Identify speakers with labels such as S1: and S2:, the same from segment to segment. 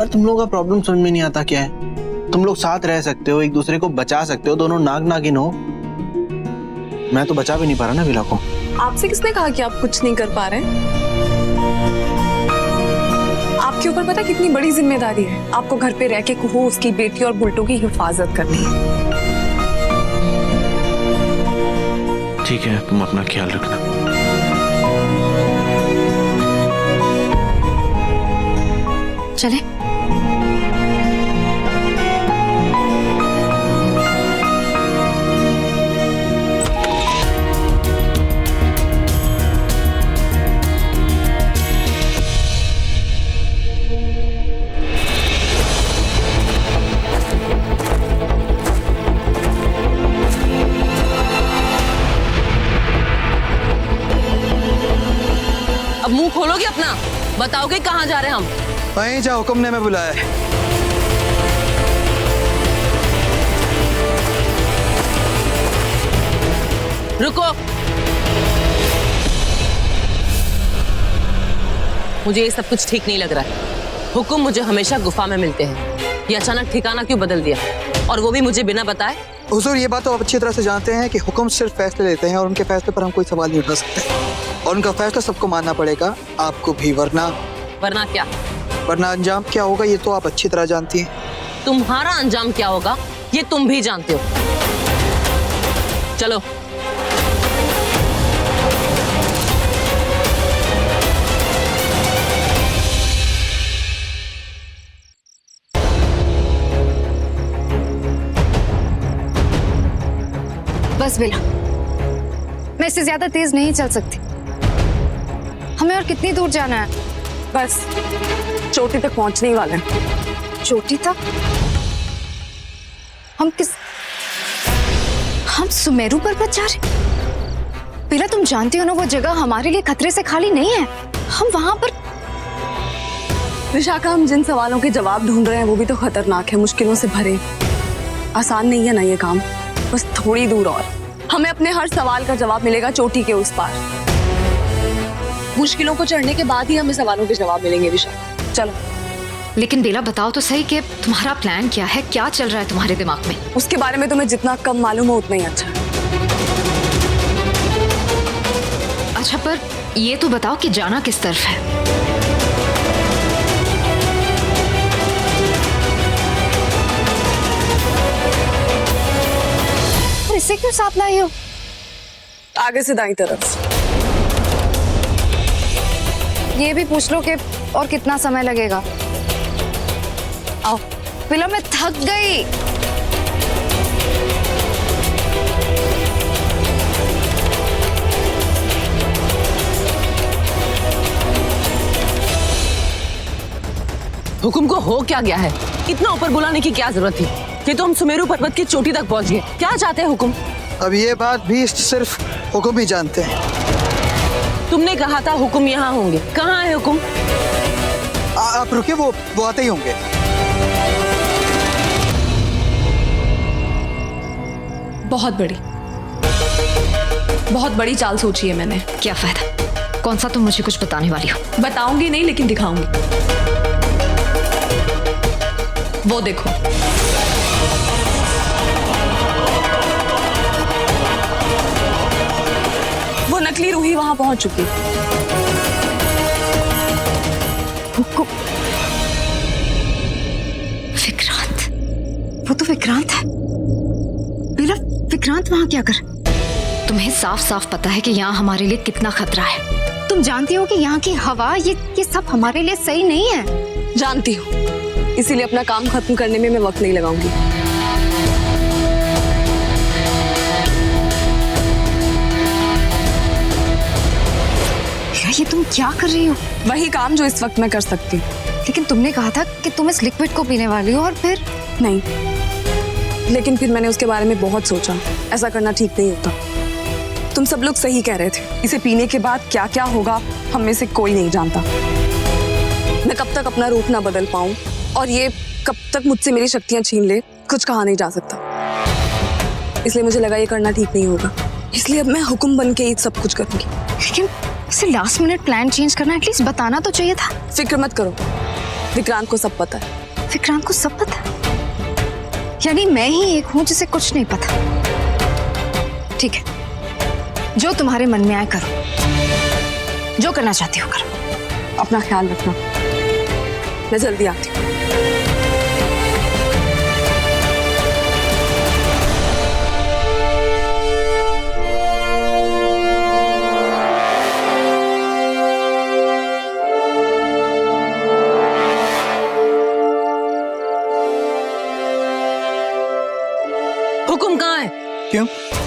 S1: पर तुम लोगों का प्रॉब्लम समझ में नहीं आता क्या है? तुम लोग साथ रह सकते हो, एक दूसरे को बचा सकते हो, दोनों नाग नागिन हो। मैं तो बचा भी नहीं पा रहा ना विला को।
S2: आपसे किसने कहा कि आप कुछ नहीं कर पा रहे? आपके ऊपर पता कितनी बड़ी जिम्मेदारी है। आपको घर पे रह के कुहू, उसकी बेटी और बुल्टू की हिफाजत करनी है।
S1: ठीक है, तुम अपना ख्याल रखना।
S3: चले।
S4: अब मुंह खोलोगे अपना? बताओगे कहाँ जा रहे हैं हम?
S5: वहीं जा, हुक्म ने मैं बुलाया है।
S4: रुको, मुझे ये सब कुछ ठीक नहीं लग रहा है। हुक्म मुझे हमेशा गुफा में मिलते हैं, ये अचानक ठिकाना क्यों बदल दिया, और वो भी मुझे बिना बताए?
S5: हुजूर, ये बात तो आप अच्छी तरह से जानते हैं कि हुक्म सिर्फ फैसले लेते हैं और उनके फैसले पर हम कोई सवाल नहीं उठा सकते, और उनका फैसला सबको मानना पड़ेगा, आपको भी। वरना
S4: क्या?
S5: वरना अंजाम क्या होगा ये तो आप अच्छी तरह जानती हैं।
S4: तुम्हारा अंजाम क्या होगा ये तुम भी जानते हो। चलो।
S3: बस बिला, मैं इससे ज्यादा तेज नहीं चल सकती। हमें और कितनी दूर जाना है?
S2: बस चोटी तक पहुंचने ही वाले हैं।
S3: चोटी तक? हम सुमेरु पर्वत जा रहे? बिला, तुम जानती हो ना वो जगह हमारे लिए खतरे से खाली नहीं है। हम वहां पर।
S2: विशाखा, हम जिन सवालों के जवाब ढूंढ रहे हैं वो भी तो खतरनाक है, मुश्किलों से भरे। आसान नहीं है ना ये काम। बस थोड़ी दूर और हमें अपने हर सवाल का जवाब मिलेगा चोटी के उस पार। मुश्किलों को चढ़ने के बाद ही हमें सवालों के जवाब मिलेंगे विशाखा। चलो।
S3: लेकिन बेला, बताओ तो सही कि तुम्हारा प्लान क्या है? क्या चल रहा है तुम्हारे दिमाग में?
S2: उसके बारे में तुम्हें जितना कम मालूम हो उतना ही अच्छा।
S3: अच्छा, पर ये तो बताओ कि जाना किस तरफ है? और इसे क्यों साथ लाई हो?
S2: आगे से दाईं तरफ से।
S3: ये भी पूछ लो कि और कितना समय लगेगा। आओ बिला, मैं थक गई।
S4: हुकुम को हो क्या गया है? इतना ऊपर बुलाने की क्या जरूरत थी? ये तो हम सुमेरु पर्वत की चोटी तक पहुंच गए। क्या चाहते हैं हुकुम?
S5: अब ये बात भी सिर्फ हुक्म ही जानते हैं।
S4: तुमने कहा था हुकुम यहाँ होंगे, कहाँ है हुकुम?
S5: आप रुकिए, वो आते ही होंगे।
S2: बहुत बड़ी चाल सोची है मैंने।
S3: क्या फायदा? कौन सा तुम मुझे कुछ बताने वाली हो?
S2: बताऊंगी नहीं, लेकिन दिखाऊंगी। वो देखो, वो नकली रूही वहां पहुंच चुकी।
S3: विक्रांत? वो तो विक्रांत है। बिला, विक्रांत वहां क्या कर? तुम्हें साफ साफ पता है कि यहाँ हमारे लिए कितना खतरा है। तुम जानती हो कि यहाँ की हवा, ये सब हमारे लिए सही नहीं है।
S2: जानती हूँ, इसीलिए अपना काम खत्म करने में मैं वक्त नहीं लगाऊंगी।
S3: ये तुम क्या कर रही हो?
S2: वही काम जो इस वक्त मैं कर सकती हूँ।
S3: लेकिन तुमने कहा था कि तुम इस लिक्विड को पीने वाली हो, और फिर?
S2: नहीं, लेकिन फिर मैंने उसके बारे में बहुत सोचा। ऐसा करना ठीक नहीं होता। तुम सब लोग सही कह रहे थे। इसे पीने के बाद क्या क्या होगा हम में से कोई नहीं जानता। मैं कब तक अपना रूप ना बदल पाऊं और ये कब तक मुझसे मेरी शक्तियां छीन ले, कुछ कहा नहीं जा सकता। इसलिए मुझे लगा ये करना ठीक नहीं होगा। इसलिए अब मैं हुक्म बन के ही सब कुछ करूंगी।
S3: लेकिन इसे लास्ट मिनट प्लान चेंज करना एटलीस्ट बताना तो चाहिए था।
S2: फिक्र मत करो, विक्रांत को सब पता है।
S3: विक्रांत को सब पता है? यानी मैं ही एक हूं जिसे कुछ नहीं पता। ठीक है, जो तुम्हारे मन में आए करो, जो करना चाहती हो करो।
S2: अपना ख्याल रखना, मैं जल्दी आती हूँ।
S4: हुकुम कहाँ है?
S5: क्यों,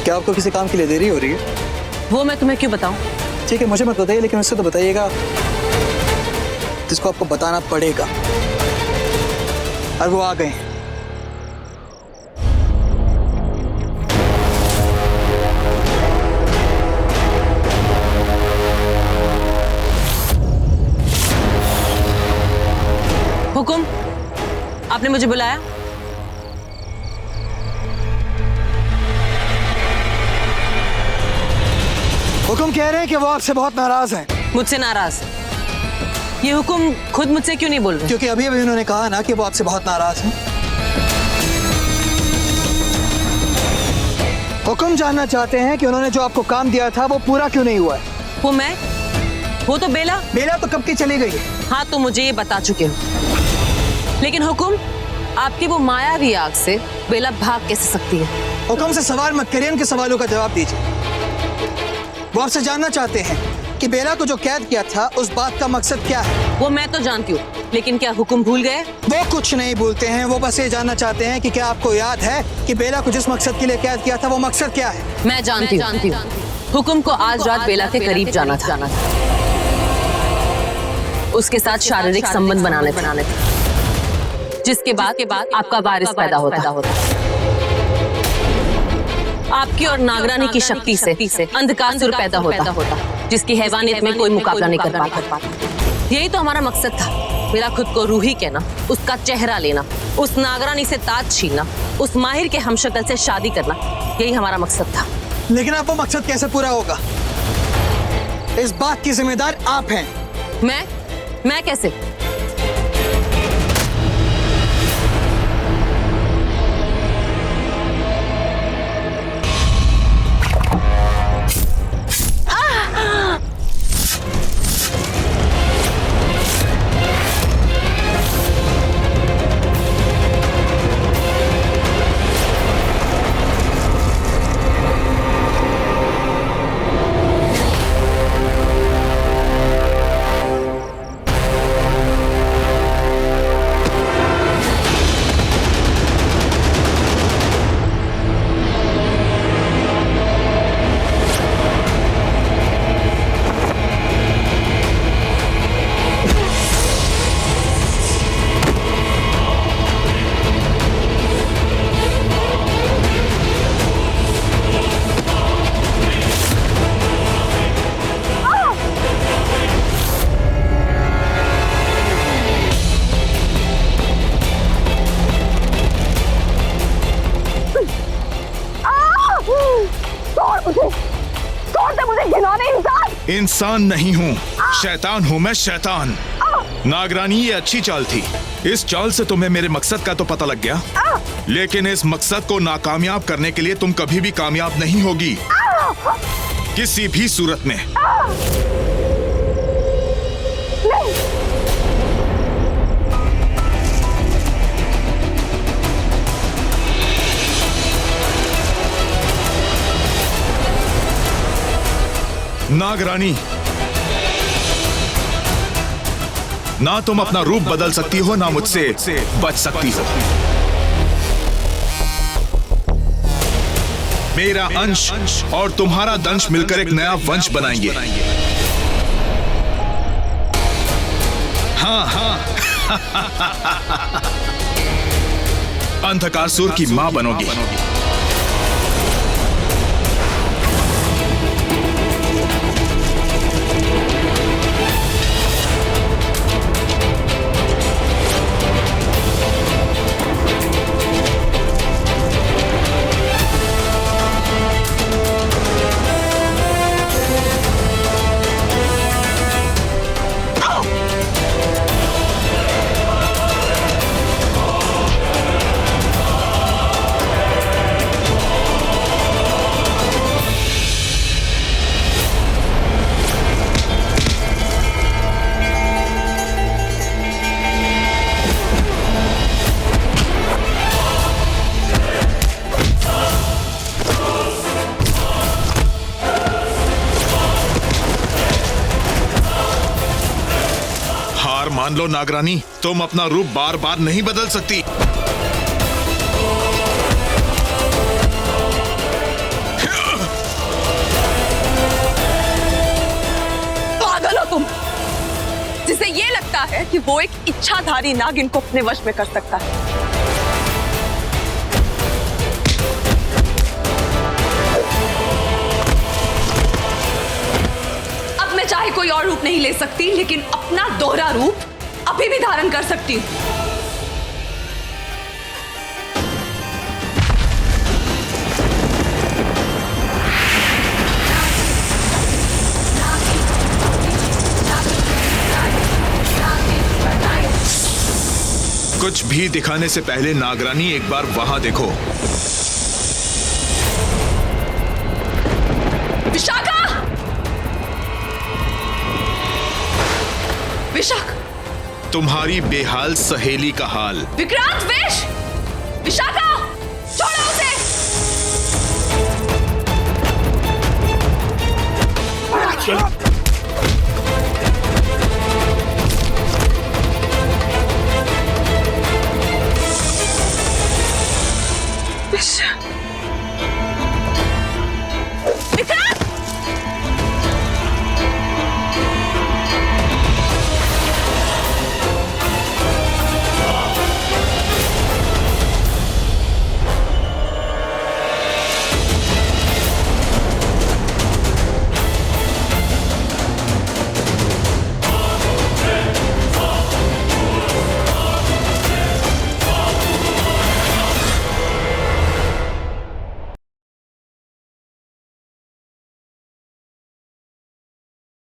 S5: क्या आपको किसी काम के लिए देरी हो रही है?
S4: वो मैं तुम्हें क्यों बताऊं?
S5: ठीक है, मुझे मत बताइए, लेकिन उससे तो बताइएगा जिसको आपको बताना पड़ेगा। और वो आ गए हैं।
S4: हुकुम, आपने मुझे बुलाया?
S5: हुकुम कह रहे हैं कि वो आपसे बहुत नाराज हैं।
S4: मुझसे नाराज? ये हुकुम खुद मुझसे क्यों नहीं बोल रहे?
S5: क्योंकि अभी अभी उन्होंने कहा ना कि वो आपसे बहुत नाराज हैं। हुकुम जानना चाहते हैं कि उन्होंने जो आपको काम दिया था वो पूरा क्यों नहीं हुआ है।
S4: वो मैं? वो तो बेला।
S5: बेला तो कब की चली गई है।
S4: हाँ, तो मुझे ये बता चुके हो। लेकिन हुकुम, आपकी वो मायावी आग से बेला भाग कैसे सकती है?
S5: हुकुम से सवाल मत करिए, उनके सवालों का जवाब दीजिए। वो आपसे जानना चाहते हैं कि बेला को जो कैद किया था उस बात का मकसद क्या है।
S4: वो मैं तो जानती हूँ, लेकिन क्या हुकुम भूल गए?
S5: वो कुछ नहीं भूलते हैं, वो बस ये जानना चाहते हैं कि क्या आपको याद है कि बेला को जिस मकसद के लिए कैद किया था वो मकसद क्या है।
S4: मैं जानती हूँ। हुकुम को आज रात बेला के करीब जाना था, उसके साथ शारीरिक संबंध बनाने थे, जिसके बाद आपका वारिस पैदा होता। आपकी और नागरानी की शक्ति से अंधकासुर पैदा होता, जिसकी हैवानियत में कोई मुकाबला नहीं कर पाता। यही तो हमारा मकसद था, मेरा खुद को रूही कहना, उसका चेहरा लेना, उस नागरानी से ताज छीनना, उस माहिर के हमशक्ल से शादी करना, यही हमारा मकसद था।
S5: लेकिन अब वो मकसद कैसे पूरा होगा? इस बात की जिम्मेदार आप हैं।
S4: मैं कैसे?
S6: इंसान नहीं हूँ, शैतान हूँ मैं, शैतान। नागरानी, ये अच्छी चाल थी। इस चाल से तुम्हें मेरे मकसद का तो पता लग गया, लेकिन इस मकसद को नाकामयाब करने के लिए तुम कभी भी कामयाब नहीं होगी, किसी भी सूरत में। नागरानी, ना तुम अपना रूप बदल सकती हो, ना मुझसे बच सकती हो। मेरा अंश और तुम्हारा दंश मिलकर एक नया वंश बनाएंगे। हाँ अंधकासुर की मां बनोगी। मान लो नागरानी, तुम अपना रूप बार बार नहीं बदल सकती।
S2: पागल हो तुम, जिसे ये लगता है कि वो एक इच्छाधारी नागिन को अपने वश में कर सकता है। अब मैं चाहे कोई और रूप नहीं ले सकती, लेकिन अपना दोहरा रूप अभी भी धारण कर सकती हूँ।
S6: कुछ भी दिखाने से पहले नागरानी एक बार वहां देखो।
S2: विशाखा! विशाख!
S6: तुम्हारी बेहाल सहेली का हाल।
S2: विक्रांत! विशाखा!